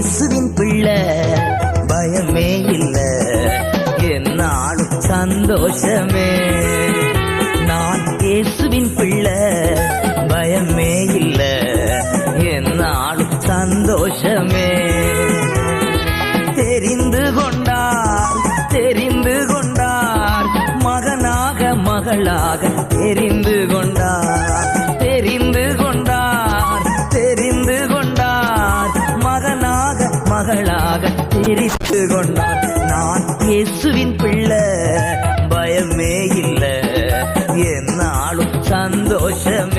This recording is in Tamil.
இயேசுவின் பிள்ளை, பயமே இல்ல, என்னாலும் சந்தோஷமே. நான் இயேசுவின் பிள்ளை, பயமே இல்ல, என்னாலும் சந்தோஷமே. தெரிந்து கொண்டார், தெரிந்து கொண்டார், மகனாக மகளாக தெரிந்து கொண்டார், தெரிந்து கொண்டார், தெரிந்து கொண்டார், மகனாக மகளாக தெரிந்து கொண்டார். நான் இயேசுவின் பிள்ளை, பயமே இல்ல, என்னாலும் சந்தோஷம்.